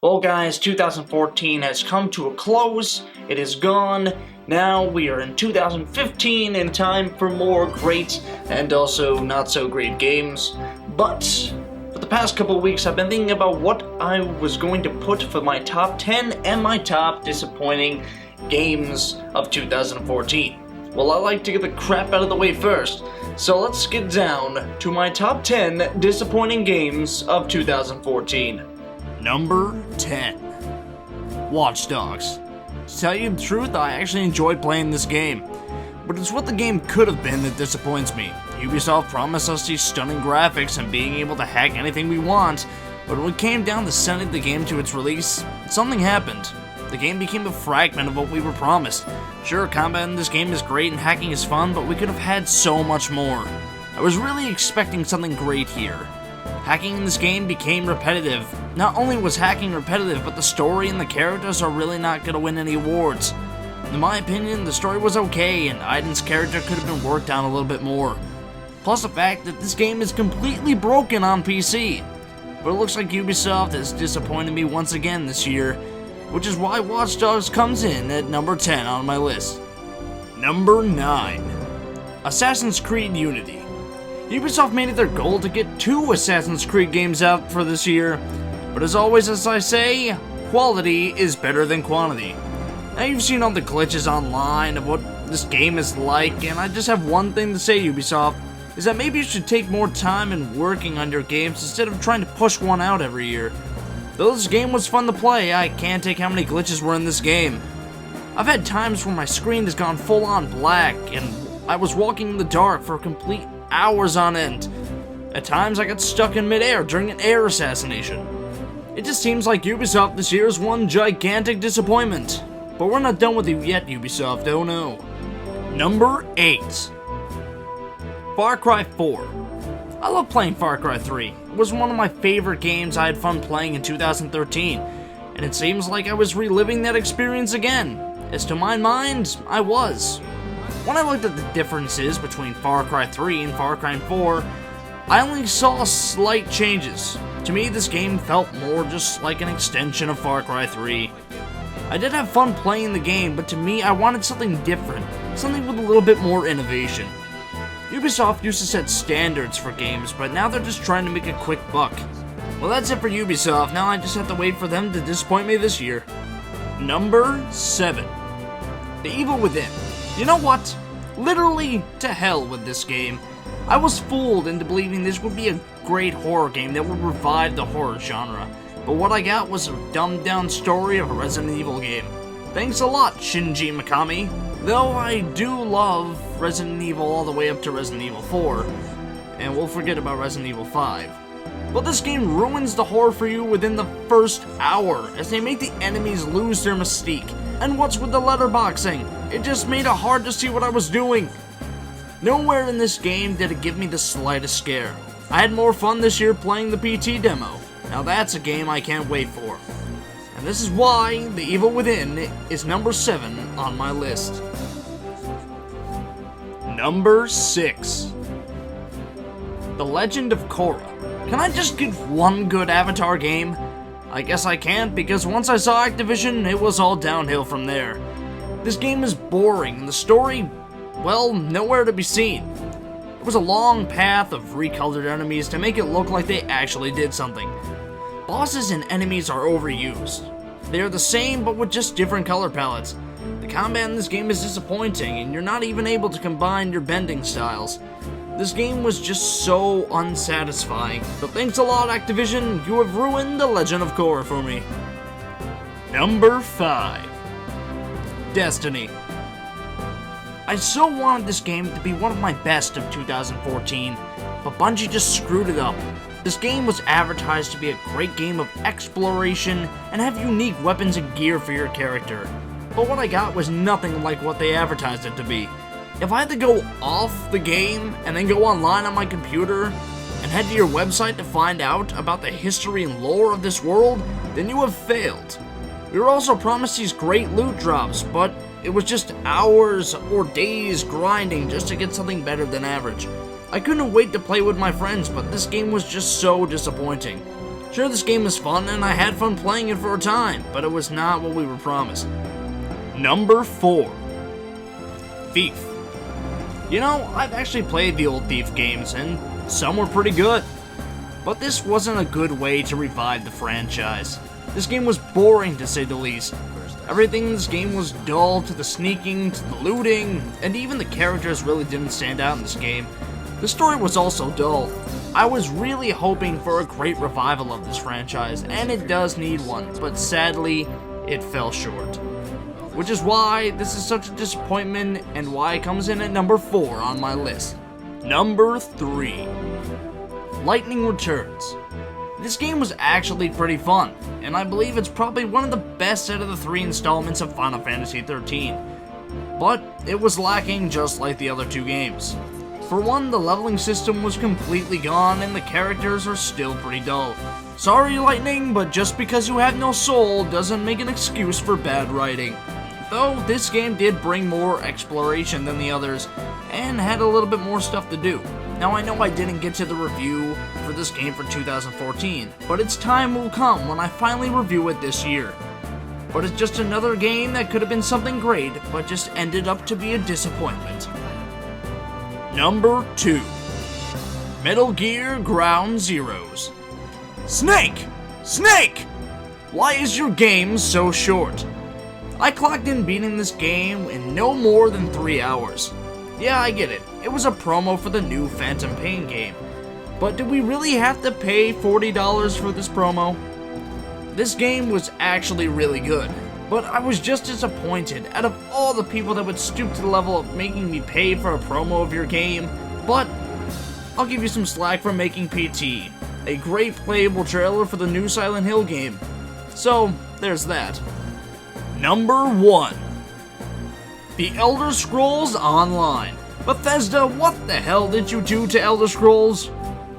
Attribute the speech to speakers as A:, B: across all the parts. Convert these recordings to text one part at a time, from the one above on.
A: Well guys, 2014 has come to a close, it is gone, now we are in 2015 and time for more great and also not so great games. But for the past couple of weeks I've been thinking about what I was going to put for my top 10 and my top disappointing games of 2014. Well, I like to get the crap out of the way first, so let's get down to my top 10 disappointing games of 2014.
B: Number 10. Watch Dogs. To tell you the truth, I actually enjoyed playing this game, but it's what the game could have been that disappoints me. Ubisoft promised us these stunning graphics and being able to hack anything we want, but when it came down to sending the game to its release, something happened. The game became a fragment of what we were promised. Sure, combat in this game is great and hacking is fun, but we could have had so much more. I was really expecting something great here. Hacking in this game became repetitive. Not only was hacking repetitive, but the story and the characters are really not going to win any awards. In my opinion, the story was okay, and Aiden's character could have been worked on a little bit more. Plus the fact that this game is completely broken on PC. But it looks like Ubisoft has disappointed me once again this year, which is why Watch Dogs comes in at number 10 on my list. Number 9. Assassin's Creed Unity. Ubisoft made it their goal to get 2 Assassin's Creed games out for this year, but as always, as I say, quality is better than quantity. Now you've seen all the glitches online of what this game is like, and I just have one thing to say, Ubisoft, is that maybe you should take more time in working on your games instead of trying to push one out every year. Though this game was fun to play, I can't take how many glitches were in this game. I've had times where my screen has gone full on black, and I was walking in the dark for complete hours on end. At times I got stuck in midair during an air assassination. It just seems like Ubisoft this year is one gigantic disappointment. But we're not done with you yet, Ubisoft, oh no. Number 8. Far Cry 4. I love playing Far Cry 3. It was one of my favorite games I had fun playing in 2013, and it seems like I was reliving that experience again. As to my mind, I was. When I looked at the differences between Far Cry 3 and Far Cry 4, I only saw slight changes. To me, this game felt more just like an extension of Far Cry 3. I did have fun playing the game, but to me, I wanted something different, something with a little bit more innovation. Ubisoft used to set standards for games, but now they're just trying to make a quick buck. Well, that's it for Ubisoft. Now I just have to wait for them to disappoint me this year. Number 7. The Evil Within. You know what? Literally, to hell with this game. I was fooled into believing this would be a great horror game that would revive the horror genre, but what I got was a dumbed down story of a Resident Evil game. Thanks a lot, Shinji Mikami. Though I do love Resident Evil all the way up to Resident Evil 4, and we'll forget about Resident Evil 5. But this game ruins the horror for you within the first hour, as they make the enemies lose their mystique. And what's with the letterboxing? It just made it hard to see what I was doing. Nowhere in this game did it give me the slightest scare. I had more fun this year playing the PT demo. Now that's a game I can't wait for. And this is why The Evil Within is number 7 on my list. Number 6. The Legend of Korra. Can I just get one good Avatar game? I guess I can't, because once I saw Activision, it was all downhill from there. This game is boring, and the story, well, nowhere to be seen. It was a long path of recolored enemies to make it look like they actually did something. Bosses and enemies are overused. They are the same, but with just different color palettes. The combat in this game is disappointing, and you're not even able to combine your bending styles. This game was just so unsatisfying. So thanks a lot, Activision. You have ruined The Legend of Korra for me. Number 5. Destiny. I so wanted this game to be one of my best of 2014, but Bungie just screwed it up. This game was advertised to be a great game of exploration and have unique weapons and gear for your character. But what I got was nothing like what they advertised it to be. If I had to go off the game and then go online on my computer and head to your website to find out about the history and lore of this world, then you have failed. We were also promised these great loot drops, but it was just hours or days grinding just to get something better than average. I couldn't wait to play with my friends, but this game was just so disappointing. Sure, this game was fun and I had fun playing it for a time, but it was not what we were promised. Number 4. Thief. You know, I've actually played the old Thief games and some were pretty good. But this wasn't a good way to revive the franchise. This game was boring to say the least. Everything in this game was dull, to the sneaking, to the looting, and even the characters really didn't stand out in this game. The story was also dull. I was really hoping for a great revival of this franchise, and it does need one, but sadly, it fell short. Which is why this is such a disappointment, and why it comes in at number 4 on my list. Number 3. Lightning Returns. This game was actually pretty fun, and I believe it's probably one of the best out of the 3 installments of Final Fantasy XIII. But it was lacking just like the other 2 games. For one, the leveling system was completely gone and the characters are still pretty dull. Sorry Lightning, but just because you have no soul doesn't make an excuse for bad writing. Though this game did bring more exploration than the others, and had a little bit more stuff to do. Now I know I didn't get to the review for this game for 2014, but its time will come when I finally review it this year. But it's just another game that could have been something great, but just ended up to be a disappointment. Number 2. Metal Gear Ground Zeroes. Snake! Snake! Why is your game so short? I clocked in beating this game in no more than 3 hours. Yeah, I get it. It was a promo for the new Phantom Pain game. But did we really have to pay $40 for this promo? This game was actually really good, but I was just disappointed out of all the people that would stoop to the level of making me pay for a promo of your game. But I'll give you some slack for making PT, a great playable trailer for the new Silent Hill game. So, there's that. Number 1. The Elder Scrolls Online. Bethesda, what the hell did you do to Elder Scrolls?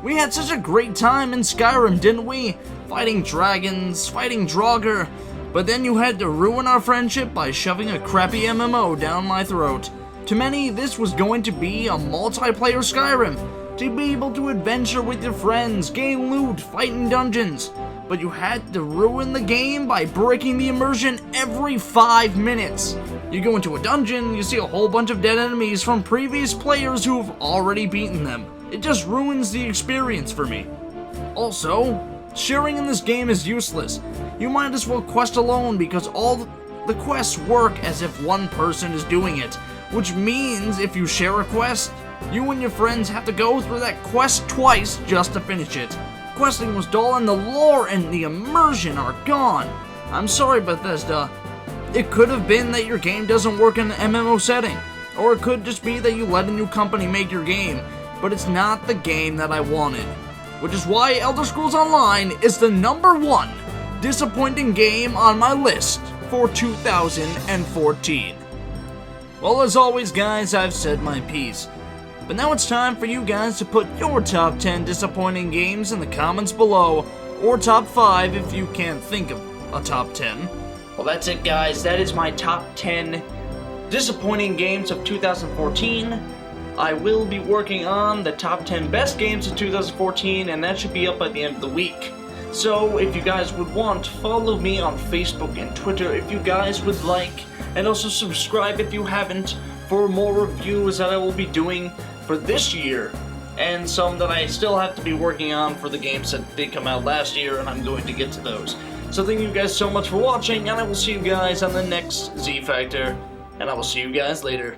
B: We had such a great time in Skyrim, didn't we? Fighting dragons, fighting Draugr, but then you had to ruin our friendship by shoving a crappy MMO down my throat. To many, this was going to be a multiplayer Skyrim, to be able to adventure with your friends, gain loot, fight in dungeons. But you had to ruin the game by breaking the immersion every 5 minutes. You go into a dungeon, you see a whole bunch of dead enemies from previous players who have already beaten them. It just ruins the experience for me. Also, sharing in this game is useless. You might as well quest alone because all the quests work as if one person is doing it, which means if you share a quest, you and your friends have to go through that quest twice just to finish it. Questing was dull and the lore and the immersion are gone. I'm sorry, Bethesda. It could have been that your game doesn't work in an MMO setting, or it could just be that you let a new company make your game, but it's not the game that I wanted. Which is why Elder Scrolls Online is the number 1 disappointing game on my list for 2014. Well, as always, guys, I've said my piece. But now it's time for you guys to put your top 10 disappointing games in the comments below, or top 5 if you can't think of a top 10.
A: Well, that's it, guys. That is my top 10 disappointing games of 2014. I will be working on the top 10 best games of 2014, and that should be up by the end of the week. So, if you guys would want, follow me on Facebook and Twitter if you guys would like, and also subscribe if you haven't for more reviews that I will be doing for this year, and some that I still have to be working on for the games that did come out last year, and I'm going to get to those. So thank you guys so much for watching, and I will see you guys on the next Zehfactor, and I will see you guys later.